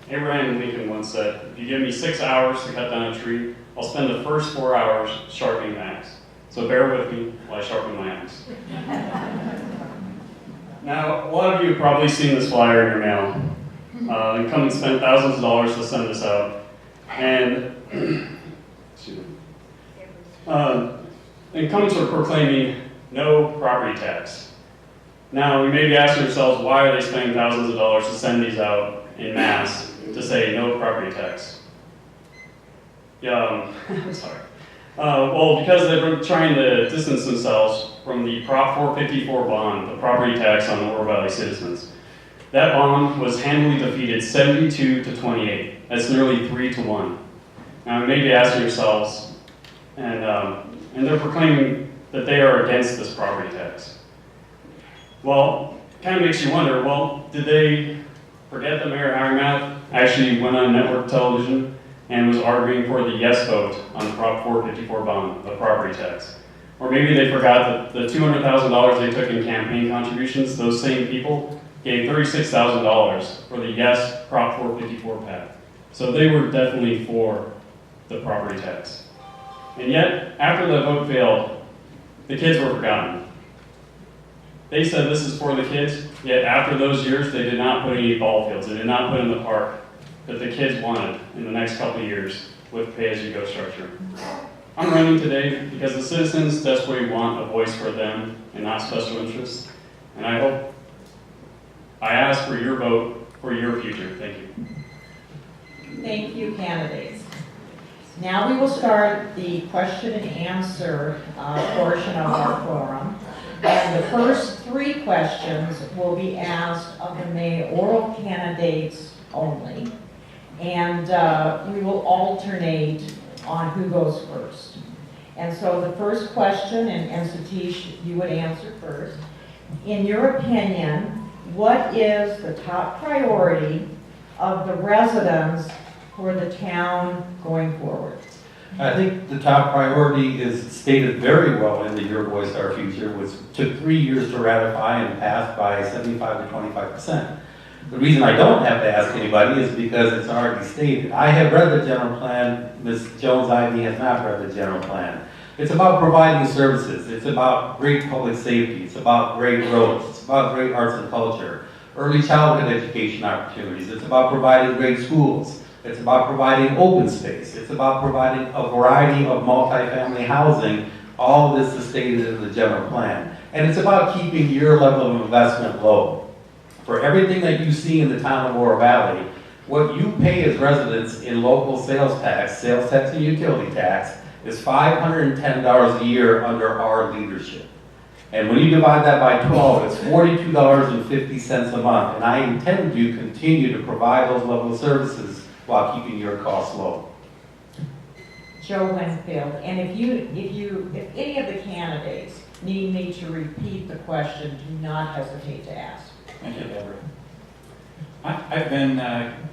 Abraham Lincoln once said, if you give me 6 hours to cut down a tree, I'll spend the first 4 hours sharpening the axe. So bear with me while I sharpen my axe. Now, a lot of you have probably seen this flyer in your mail. Incumbent spent thousands of dollars to send this out. And incumbents are proclaiming no property tax. Now, we may be asking ourselves, why are they spending thousands of dollars to send these out in mass to say no property tax? Sorry. Well, because they're trying to distance themselves from the Prop 454 bond, the property tax on the Oro Valley citizens. That bond was handily defeated 72 to 28. That's nearly 3 to 1. Now, you may be asking yourselves, and they're proclaiming that they are against this property tax. Well, it kind of makes you wonder, well, did they forget that Mayor Harrimath actually went on network television and was arguing for the yes vote on the Prop 454 bond, the property tax? Or maybe they forgot that the $200,000 they took in campaign contributions, those same people gave $36,000 for the yes Prop 454 path. So they were definitely for the property tax. And yet, after the vote failed, the kids were forgotten. They said this is for the kids, yet after those years, they did not put any ball fields. They did not put in the park that the kids wanted in the next couple of years with pay-as-you-go structure. I'm running today because the citizens desperately want a voice for them and not special interests. And I ask for your vote for your future. Thank you. Thank you, candidates. Now we will start the question and answer portion of our forum. And the first 3 questions will be asked of the mayoral candidates only. And we will alternate on who goes first. And so the first question, and Satish, you would answer first. In your opinion, what is the top priority of the residents for the town going forward? I think the top priority is stated very well in the Your Voice, Our Future, which took 3 years to ratify and passed by 75 to 25%. The reason I don't have to ask anybody is because it's already stated. I have read the general plan. Ms. Jones-Ivy has not read the general plan. It's about providing services. It's about great public safety. It's about great roads. It's about great arts and culture, early childhood education opportunities. It's about providing great schools. It's about providing open space. It's about providing a variety of multifamily housing. All of this is stated in the general plan. And it's about keeping your level of investment low. For everything that you see in the town of Oro Valley, what you pay as residents in local sales tax and utility tax, is $510 a year under our leadership. And when you divide that by 12, it's $42.50 a month. And I intend to continue to provide those level of services while keeping your costs low. Joe Winfield, and if any of the candidates need me to repeat the question, do not hesitate to ask. Thank you, Deborah. I've been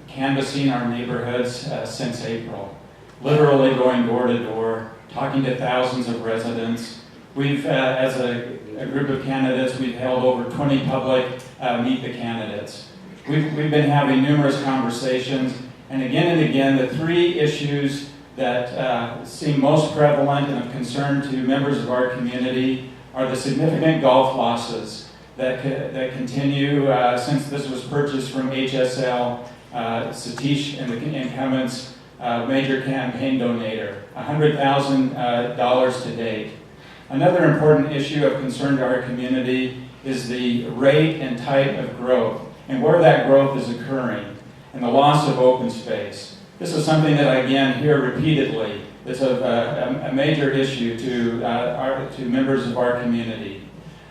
canvassing our neighborhoods since April, literally going door to door, talking to thousands of residents. We've, as a group of candidates, we've held over 20 public meet the candidates. We've been having numerous conversations, and again, the 3 issues that seem most prevalent and of concern to members of our community are the significant golf losses that continue since this was purchased from HSL, Satish and the incumbent's major campaign donator, $100,000 to date. Another important issue of concern to our community is the rate and type of growth and where that growth is occurring and the loss of open space. This is something that I again hear repeatedly. It's a major issue to members of our community.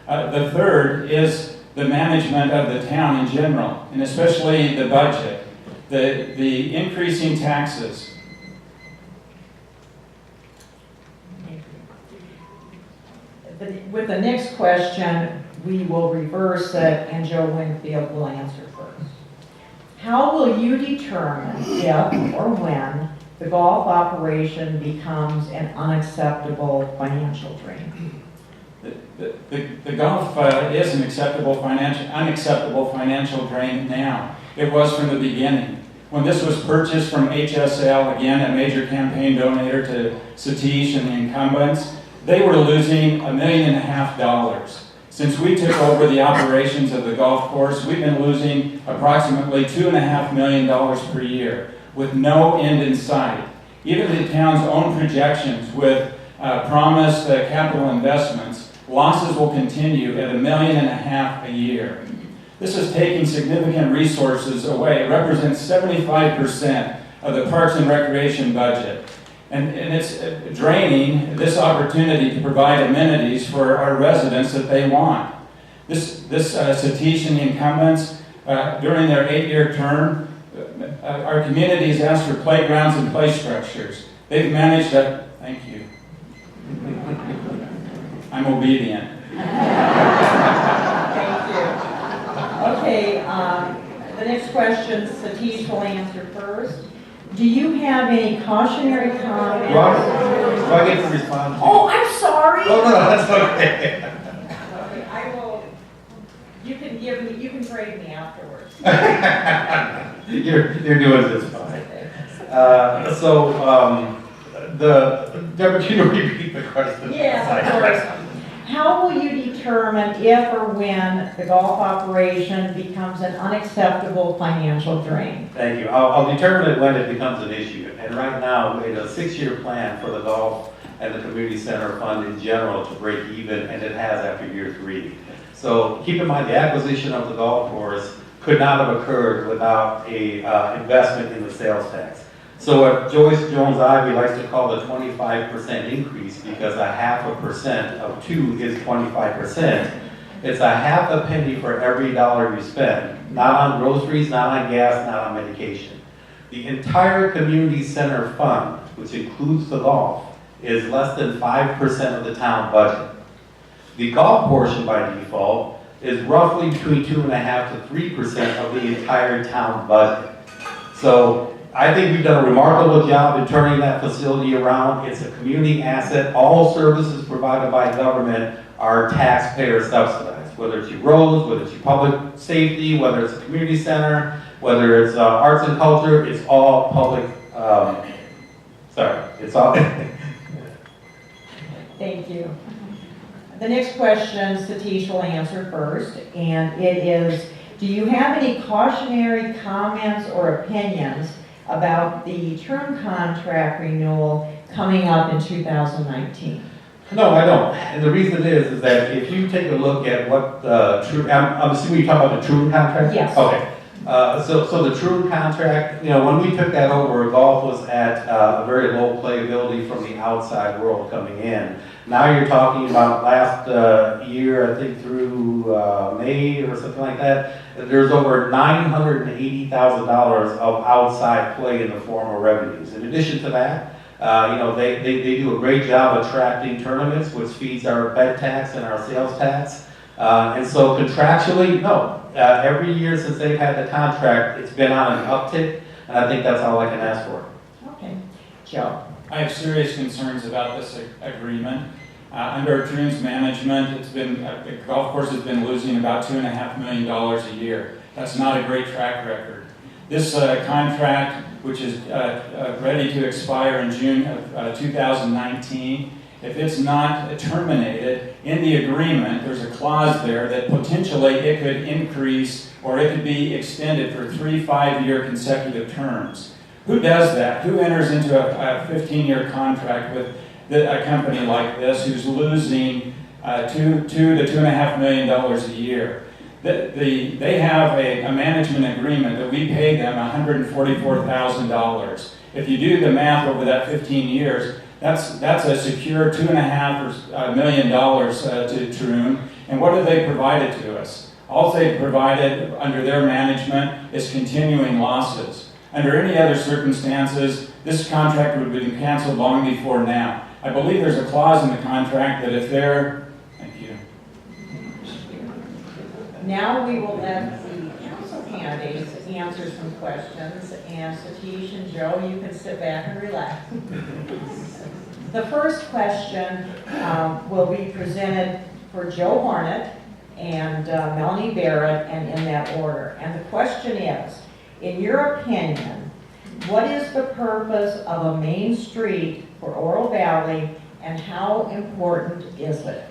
The third is the management of the town in general, and especially the budget, the increasing taxes. With the next question, we will reverse it, and Joe Winfield will answer first. How will you determine if or when the golf operation becomes an unacceptable financial drain? The golf is an unacceptable financial drain now. It was from the beginning. When this was purchased from HSL, again, a major campaign donator to Satish and the incumbents, they were losing $1.5 million. Since we took over the operations of the golf course, we've been losing approximately $2.5 million per year with no end in sight. Even the town's own projections with promised capital investments, losses will continue at $1.5 million a year. This is taking significant resources away. It represents 75% of the Parks and Recreation budget. And it's draining this opportunity to provide amenities for our residents that they want. This Satish and the incumbents, during their 8-year term, our community has asked for playgrounds and play structures. They've managed that. Thank you. I'm obedient. Thank you. Okay, the next question, Satish will answer first. Do you have any cautionary comments? Do I get to respond? Oh, I'm sorry. Oh, no, that's okay. Okay, I will, you can grade me afterwards. You're doing just fine. Deborah, can you repeat the question? Yes, of course. How will you determine if or when the golf operation becomes an unacceptable financial drain? Thank you. I'll determine it when it becomes an issue. And right now, we have a 6-year plan for the golf and the community center fund in general to break even, and it has after year 3. So keep in mind, the acquisition of the golf course could not have occurred without a investment in the sales tax. So what Joyce Jones-Ivy likes to call the 25% increase, because 0.5% of 2 is 25%, it's 0.5 penny for every dollar you spend, not on groceries, not on gas, not on medication. The entire community center fund, which includes the golf, is less than 5% of the town budget. The golf portion by default is roughly between 2.5% to 3% of the entire town budget. So I think we've done a remarkable job in turning that facility around. It's a community asset. All services provided by government are taxpayer subsidized, whether it's your roads, whether it's your public safety, whether it's a community center, whether it's arts and culture, it's all public, it's all. Thank you. The next question, Satish will answer first, and it is, do you have any cautionary comments or opinions about the term contract renewal coming up in 2019? No, I don't. And the reason is that if you take a look at what the true, I'm assuming you're talking about the true contract? Yes. Okay. So the true contract, when we took that over, golf was at a very low playability from the outside world coming in. Now you're talking about last year, I think through May or something like that, there's over $980,000 of outside play in the form of revenues. In addition to that, they do a great job attracting tournaments, which feeds our bed tax and our sales tax. And so contractually, no. Every year since they've had the contract, it's been on an uptick, and I think that's all I can ask for. Okay. Joe? I have serious concerns about this agreement. Under Troon's management, the golf course has been losing about $2.5 million a year. That's not a great track record. This contract, which is ready to expire in June of 2019, if it's not terminated, in the agreement, there's a clause there that potentially it could increase or it could be extended for 3 5-year consecutive terms. Who does that? Who enters into a 15-year contract with a company like this who's losing $2 to $2.5 million a year? They have a management agreement that we pay them $144,000. If you do the math over that 15 years, that's a secure $2.5 million to Troon. And what have they provided to us? All they've provided under their management is continuing losses. Under any other circumstances, this contract would have been canceled long before now. I believe there's a clause in the contract that if they're... Thank you. Now we will let the council candidates answer some questions, and Satish and Joe, you can sit back and relax. The first question will be presented for Joe Hornet and Melanie Barrett, and in that order. And the question is, In your opinion, what is the purpose of a main street for Oro Valley and how important is it?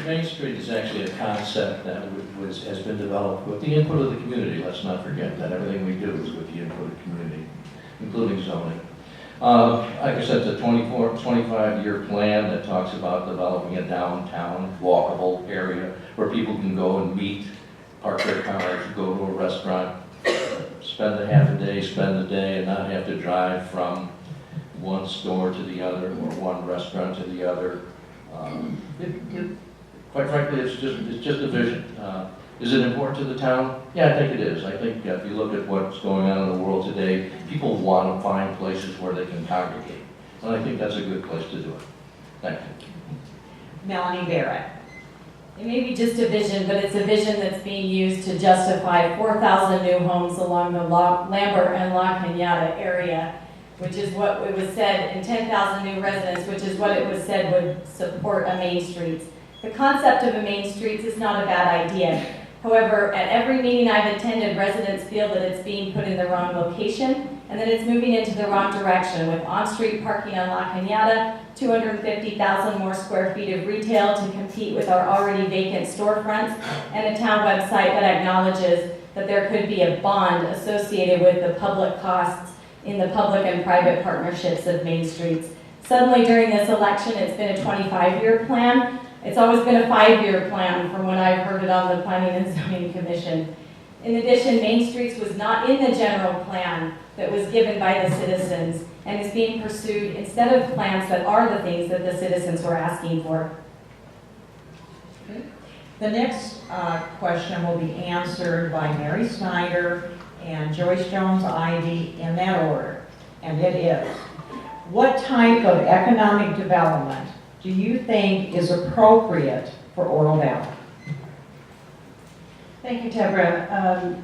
Main Street is actually a concept that has been developed with the input of the community. Let's not forget that everything we do is with the input of the community, including zoning. Like I said, it's a 25-year plan that talks about developing a downtown walkable area where people can go and meet, park their cars, go to a restaurant, spend a half a day, spend the day, and not have to drive from one store to the other or one restaurant to the other. Quite frankly, it's just a vision. Is it important to the town? Yeah, I think it is. I think if you look at what's going on in the world today, people want to find places where they can congregate. And I think that's a good place to do it. Thank you. Melanie Barrett. It may be just a vision, but it's a vision that's being used to justify 4,000 new homes along the Lambert and La Cañada area, which is what it was said, and 10,000 new residents, which is what it was said would support a main street. The concept of a main street is not a bad idea. However, at every meeting I've attended, residents feel that it's being put in the wrong location and that it's moving into the wrong direction with on-street parking on La Cañada, 250,000 more square feet of retail to compete with our already vacant storefronts, and a town website that acknowledges that there could be a bond associated with the public costs in the public and private partnerships of main streets. Suddenly during this election, it's been a 25-year plan. It's always been a 5-year plan from when I've heard it on the Planning and Zoning Commission. In addition, Main Streets was not in the general plan that was given by the citizens and is being pursued instead of plans that are the things that the citizens were asking for. The next question will be answered by Mary Snyder and Joyce Jones-Ivy in that order. And it is, what type of economic development do you think is appropriate for Oro Valley? Thank you, Deborah.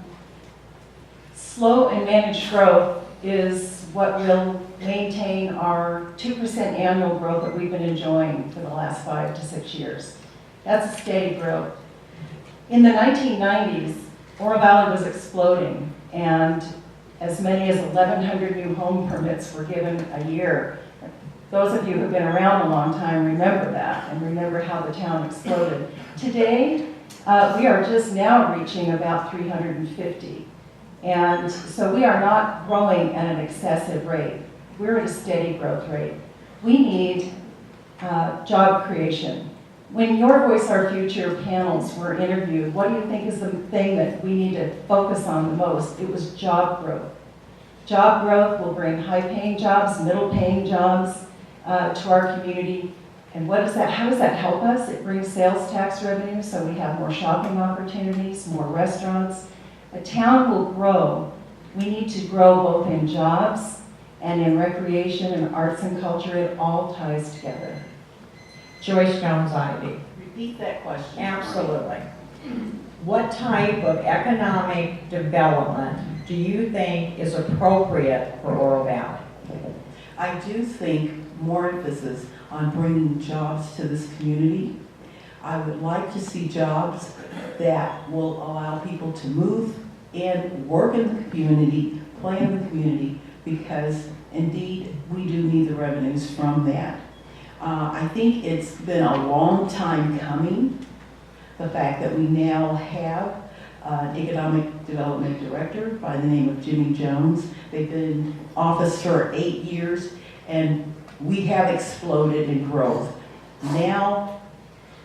Slow and managed growth is what will maintain our 2% annual growth that we've been enjoying for the last 5 to 6 years. That's a steady growth. In the 1990s, Oro Valley was exploding, and as many as 1,100 new home permits were given a year. Those of you who've been around a long time remember that and remember how the town exploded. Today, we are just now reaching about 350. And so we are not growing at an excessive rate. We're at a steady growth rate. We need job creation. When Your Voice, Our Future panels were interviewed, what do you think is the thing that we need to focus on the most? It was job growth. Job growth will bring high-paying jobs, middle-paying jobs, to our community. And what does that, how does that help us? It brings sales tax revenue, so we have more shopping opportunities, more restaurants. A town will grow. We need to grow both in jobs and in recreation and arts and culture. It all ties together. Joyce Jones-Ivy. Repeat that question. Absolutely. What type of economic development do you think is appropriate for Oro Valley? I do think more emphasis on bringing jobs to this community. I would like to see jobs that will allow people to move in, work in the community, play in the community, because indeed we do need the revenues from that. I think it's been a long time coming, the fact that we now have an economic development director by the name of Jimmy Jones. They've been in office for 8 years, and we have exploded in growth. Now,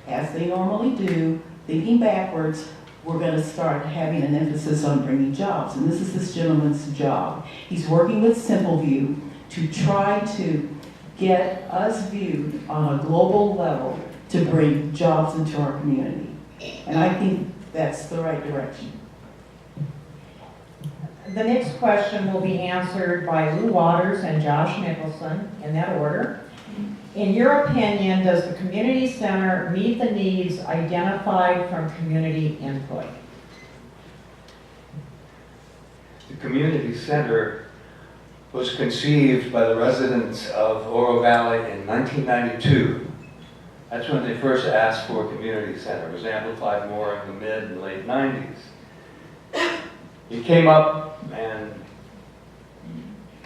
as they normally do, thinking backwards, we're going to start having an emphasis on bringing jobs. And this is this gentleman's job. He's working with Simpleview to try to get us viewed on a global level to bring jobs into our community. And I think that's the right direction. The next question will be answered by Lou Waters and Josh Nicholson in that order. In your opinion, does the community center meet the needs identified from community input? The community center was conceived by the residents of Oro Valley in 1992. That's when they first asked for a community center. It was amplified more in the mid and late 90s. It came up, and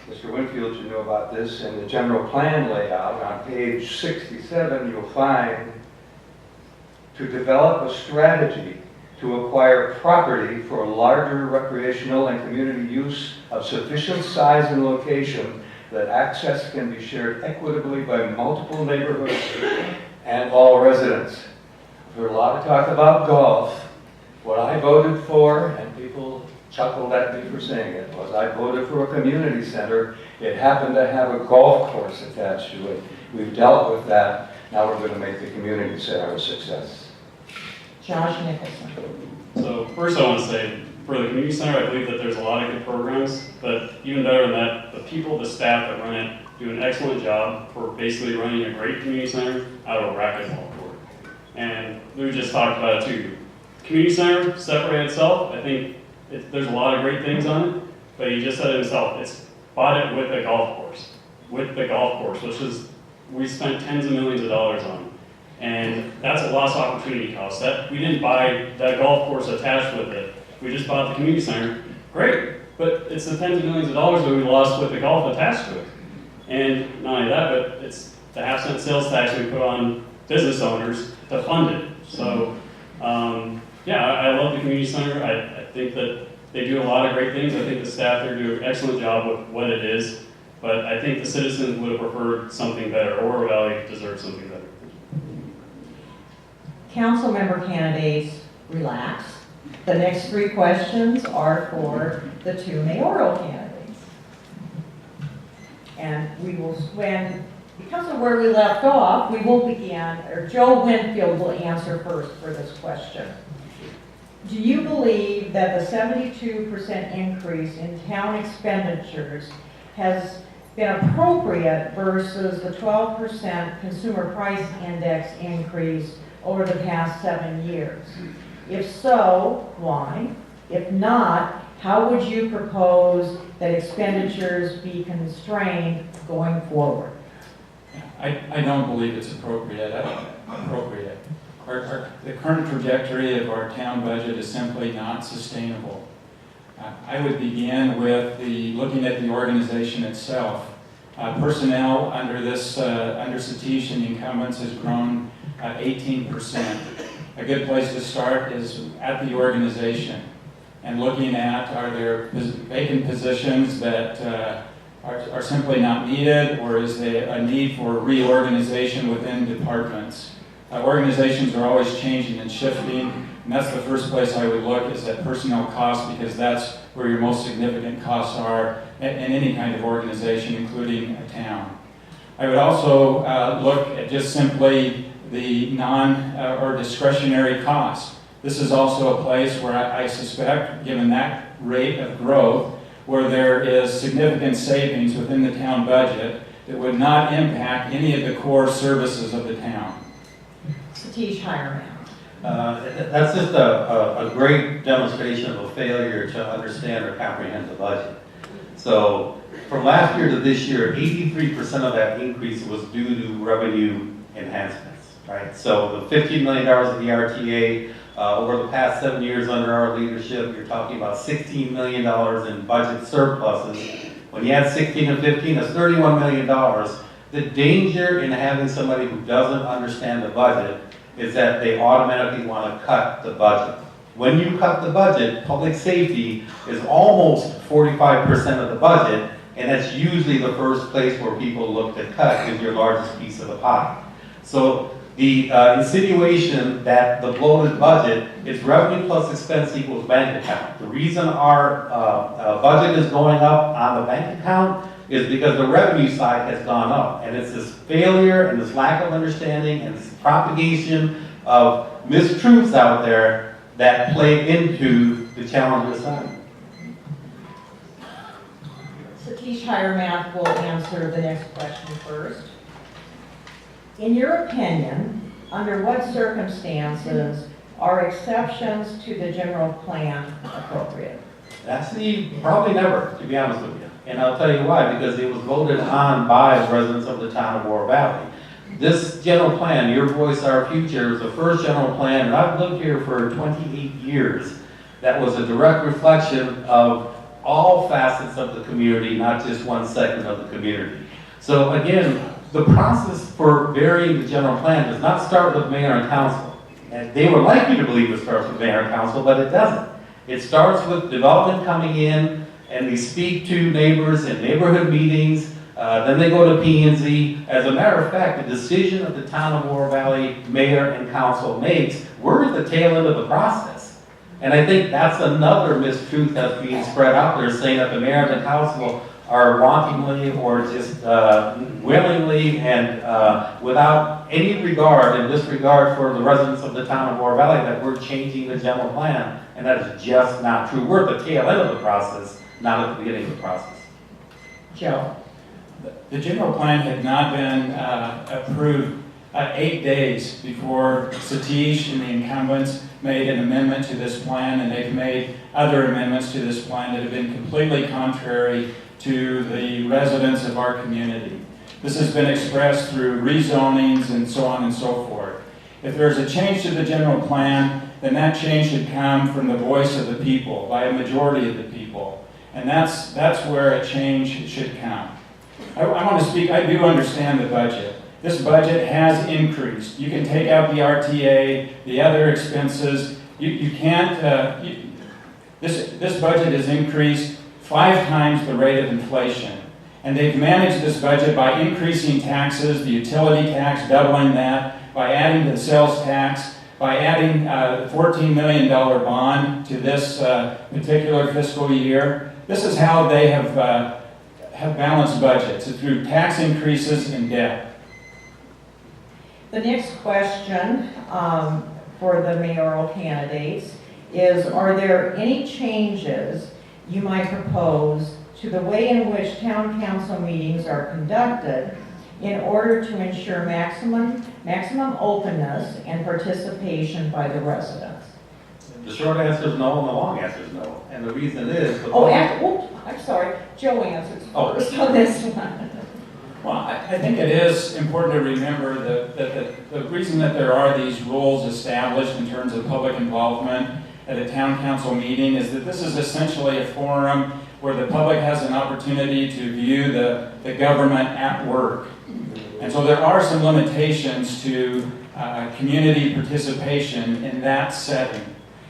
Mr. Winfield should know about this, in the general plan layout on page 67, you'll find to develop a strategy to acquire property for larger recreational and community use of sufficient size and location that access can be shared equitably by multiple neighborhoods and all residents. I've heard a lot of talk about golf. What I voted for, and people chuckled at me for saying it, was I voted for a community center. It happened to have a golf course attached to it. We've dealt with that. Now we're going to make the community center a success. Josh Nicholson. So first I want to say, for the community center, I believe that there's a lot of good programs, but even better than that, the people, the staff that run it do an excellent job for basically running a great community center out of a racquetball court. And Lou just talked about it too. Community center, separate itself, I think there's a lot of great things on it, but he just said it himself, it's bought it with a golf course. With the golf course, which is, we spent tens of millions of dollars on. And that's a lost opportunity cost. That we didn't buy that golf course attached with it. We just bought the community center. Great, but it's the tens of millions of dollars that we lost with the golf attached to it. And not only that, but it's the half-cent sales tax we put on business owners to fund it. So, yeah, I love the community center. I think that they do a lot of great things. I think the staff there do an excellent job with what it is. But I think the citizens would have preferred something better. Oro Valley deserves something better. Council member candidates, relax. The next 3 questions are for the 2 mayoral candidates. And we will, because of where we left off, we will begin, or Joe Winfield will answer first for this question. Do you believe that the 72% increase in town expenditures has been appropriate versus the 12% consumer price index increase over the past 7 years? If so, why? If not, how would you propose that expenditures be constrained going forward? I don't believe it's appropriate. The current trajectory of our town budget is simply not sustainable. I would begin with looking at the organization itself. Personnel under under Satish and the incumbents has grown 18%. A good place to start is at the organization and looking at, are there vacant positions that are simply not needed, or is there a need for reorganization within departments? Organizations are always changing and shifting, and that's the first place I would look, is at personnel costs, because that's where your most significant costs are in any kind of organization, including a town. I would also look at just simply the or discretionary costs. This is also a place where I suspect, given that rate of growth, where there is significant savings within the town budget that would not impact any of the core services of the town. Satish Hireman. That's just a great demonstration of a failure to understand or comprehend the budget. So from last year to this year, 83% of that increase was due to revenue enhancements, right? So the $15 million of the RTA, over the past 7 years under our leadership, you're talking about $16 million in budget surpluses. When you add 16 and 15, that's $31 million. The danger in having somebody who doesn't understand the budget is that they automatically want to cut the budget. When you cut the budget, public safety is almost 45% of the budget, and that's usually the first place where people look to cut, is your largest piece of the pie. So the insinuation that the bloated budget is revenue plus expense equals bank account. The reason our budget is going up on the bank account is because the revenue side has gone up. And it's this failure and this lack of understanding and this propagation of mistruths out there that play into the challenge assignment. Satish Hireman will answer the next question first. In your opinion, under what circumstances are exceptions to the general plan appropriate? Actually, probably never, to be honest with you. And I'll tell you why, because it was voted on by residents of the town of Oro Valley. This general plan, Your Voice, Our Future, is the first general plan, and I've lived here for 28 years. that was a direct reflection of all facets of the community, not just one segment of the community. So again, the process for varying the general plan does not start with mayor and council. And they would like you to believe it starts with mayor and council, but it doesn't. It starts with development coming in, and they speak to neighbors in neighborhood meetings, then they go to P&Z. As a matter of fact, the decision of the Town of Oro Valley mayor and council makes, we're at the tail end of the process. And I think that's another mistruth that's being spread out there, saying that the mayor and the council are wantonly or just willingly and without any regard and disregard for the residents of the Town of Oro Valley that we're changing the general plan, and that is just not true. We're at the tail end of the process, not at the beginning of the process. Joe? The general plan had not been approved 8 days before Satish and the incumbents made an amendment to this plan, and they've made other amendments to this plan that have been completely contrary to the residents of our community. This has been expressed through rezonings and so on and so forth. If there's a change to the general plan, then that change should come from the voice of the people, by a majority of the people. And that's where a change should come. I want to speak, I do understand the budget. This budget has increased. You can take out the RTA, the other expenses. You can't, this budget has increased 5 times the rate of inflation. And they've managed this budget by increasing taxes, the utility tax, doubling that, by adding the sales tax, by adding a $14 million bond to this particular fiscal year. This is how they have balanced budgets, through tax increases and debt. The next question for the mayoral candidates is, are there any changes you might propose to the way in which town council meetings are conducted in order to ensure maximum openness and participation by the residents? The short answer is no, and the long answer is no. And the reason is... I'm sorry, Joe answers Oh. first on this one. Well, I think it is important to remember that the reason that there are these rules established in terms of public involvement at a town council meeting is that this is essentially a forum where the public has an opportunity to view the government at work. And so there are some limitations to community participation in that setting.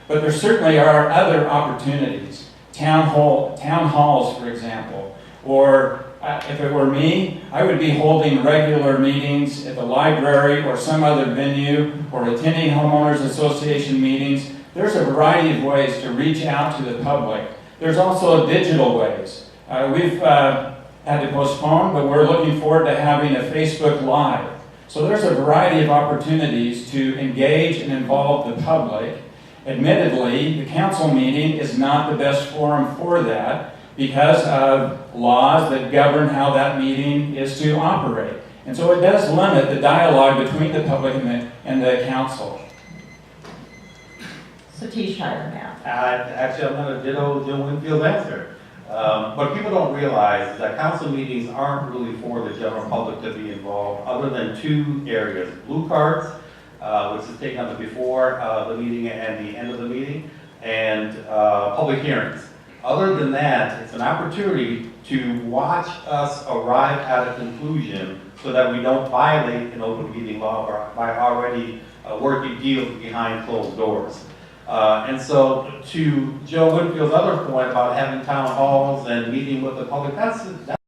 But there certainly are other opportunities. Town halls, for example, or if it were me, I would be holding regular meetings at the library or some other venue, or attending homeowners association meetings. There's a variety of ways to reach out to the public. There's also digital ways. We've had to postpone, but we're looking forward to having a Facebook Live. So there's a variety of opportunities to engage and involve the public. Admittedly, the council meeting is not the best forum for that because of laws that govern how that meeting is to operate. And so it does limit the dialogue between the public and the council. Satish Highland. Actually, I'm going to ditto Jim Winfield's answer. What people don't realize is that council meetings aren't really for the general public to be involved, other than 2 areas. Blue cards, which is taken up before the meeting and the end of the meeting, and public hearings. Other than that, it's an opportunity to watch us arrive at a conclusion so that we don't violate an open meeting law by already working deals behind closed doors. And so to Joe Winfield's other point about having town halls and meeting with the public, that's